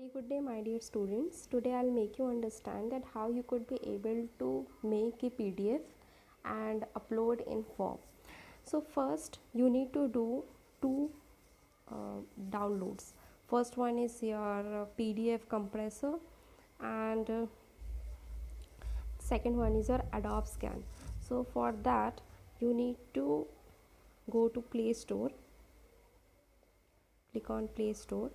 Very good day, my dear students. Today I'll make you understand that how you could be able to make a PDF and upload in form. So first you need to do two downloads. First one is your PDF compressor, and second one is your Adobe Scan. So for that you need to go to Play Store, click on Play Store,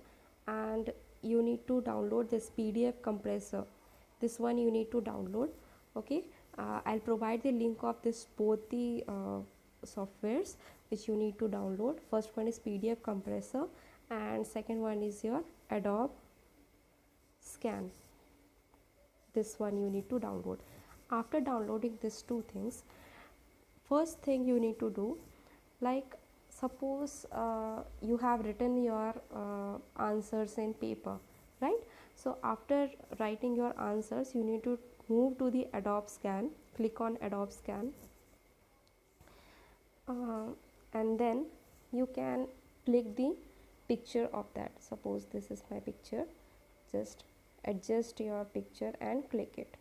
and you need to download this PDF compressor. This one you need to download. Okay, I'll provide the link of this both the softwares which you need to download. First one is PDF compressor and second one is your Adobe Scan. This one you need to download. After downloading these two things, first thing you need to do, like suppose you have written your answers in paper, right? So after writing your answers you need to move to the Adobe Scan, click on Adobe Scan, and then you can click the picture of that. Suppose this is my picture, just adjust your picture and click it,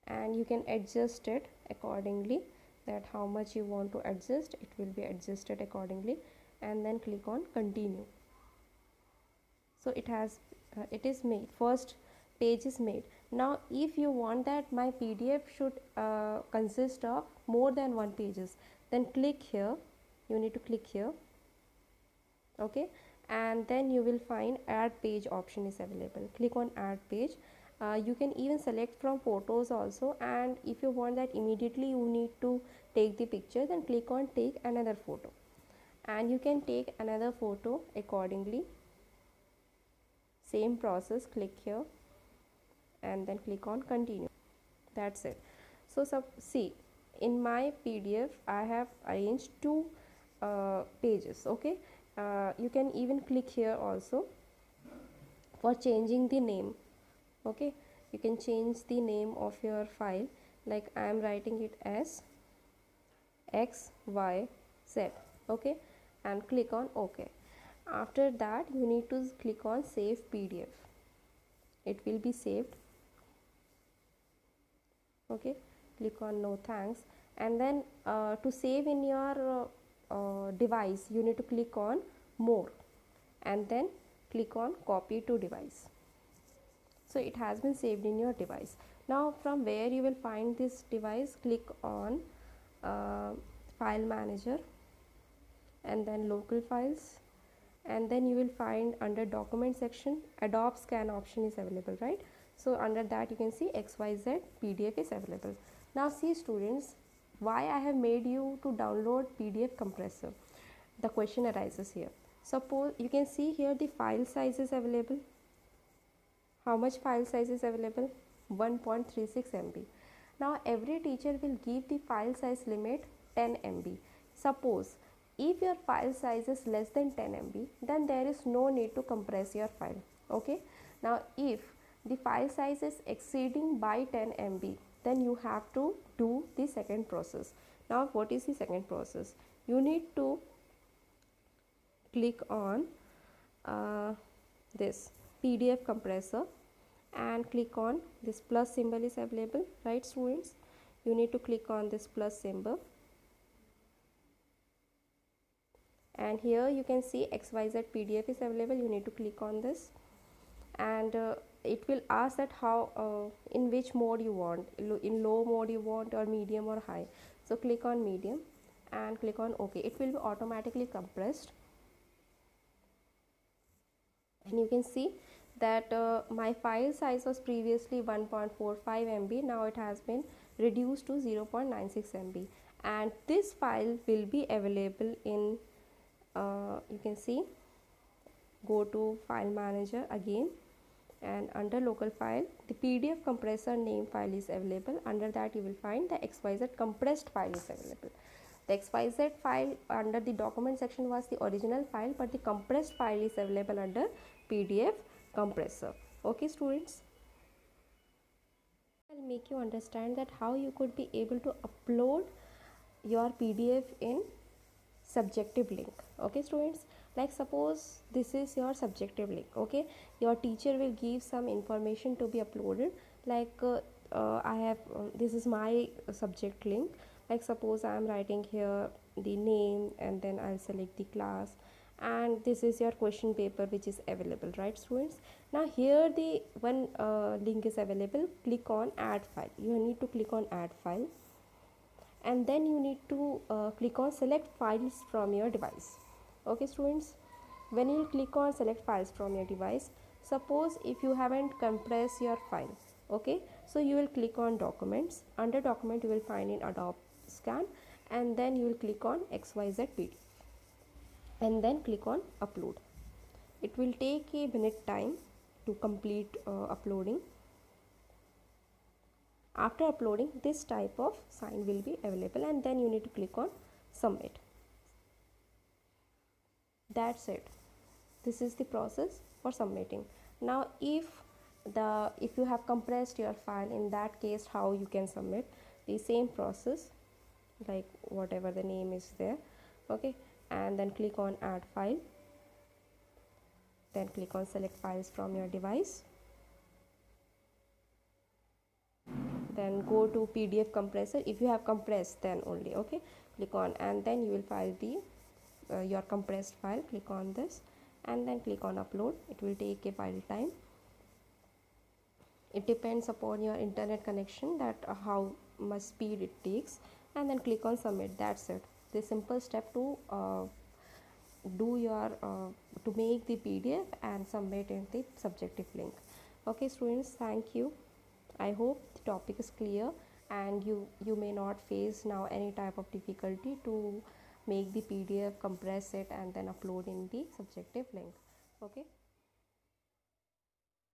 and you can adjust it accordingly, that how much you want to adjust, it will be adjusted accordingly, and then click on continue. So it is made, first page is made. Now if you want that my PDF should consist of more than one pages, then click here, you need to click here, okay, and then you will find add page option is available. Click on add page. You can even select from photos also, and if you want that immediately you need to take the picture, then click on take another photo, and you can take another photo accordingly. Same process, click here and then click on continue. That's it. So see, in my PDF I have arranged two pages. Okay, you can even click here also for changing the name. Okay, you can change the name of your file, like I am writing it as XYZ. okay, and click on OK. After that you need to click on save PDF. It will be saved. Okay, click on no thanks, and then to save in your device you need to click on more and then click on copy to device. So it has been saved in your device. Now from where you will find this device, click on file manager and then local files, and then you will find under document section Adobe Scan option is available, right? So under that you can see XYZ PDF is available. Now see students, why I have made you to download PDF compressor. The question arises here. Suppose you can see here the file size is available. How much file size is available? 1.36 MB. Now every teacher will give the file size limit 10 MB. Suppose if your file size is less than 10 MB, then there is no need to compress your file. Okay, now if the file size is exceeding by 10 MB, then you have to do the second process. Now what is the second process? You need to click on this PDF compressor and click on this plus symbol is available, right students? You need to click on this plus symbol, and here you can see XYZ PDF is available. You need to click on this, and it will ask that how in which mode you want, in low mode you want or medium or high. So click on medium and click on OK. It will be automatically compressed, and you can see that my file size was previously 1.45 MB. Now it has been reduced to 0.96 MB, and this file will be available in you can see, go to file manager again, and under local file the PDF compressor name file is available. Under that you will find the XYZ compressed file is available. The XYZ file under the document section was the original file, but the compressed file is available under PDF compressor. Okay students, I'll make you understand that how you could be able to upload your PDF in subjective link. Okay students, Like suppose this is your subjective link, okay, your teacher will give some information to be uploaded, like I have this is my subject link. Like suppose I am writing here the name, and then I'll select the class, and this is your question paper which is available, right students? Now here the one link is available, click on add file. You need to click on add file, and then you need to click on select files from your device. Okay students, when you click on select files from your device, suppose if you haven't compressed your file, okay, so you will click on documents. Under document you will find in Adobe Scan, and then you will click on XYZ PDF, and then click on upload. It will take a minute time to complete uploading. After uploading, this type of sign will be available, and then you need to click on submit. That's it. This is the process for submitting. Now if you have compressed your file, in that case how you can submit? The same process, like whatever the name is there, okay, and then click on add file, then click on select files from your device, then go to PDF compressor. If you have compressed, then only, okay, click on, and then you will file the your compressed file. Click on this, and then click on upload. It will take a while time. It depends upon your internet connection, that how much speed it takes, and then click on submit. That's it. The simple step to do your to make the PDF and submit in the subjective link. Okay students, thank you. I hope the topic is clear, and you may not face now any type of difficulty to make the PDF, compress it, and then upload in the subjective link. Okay.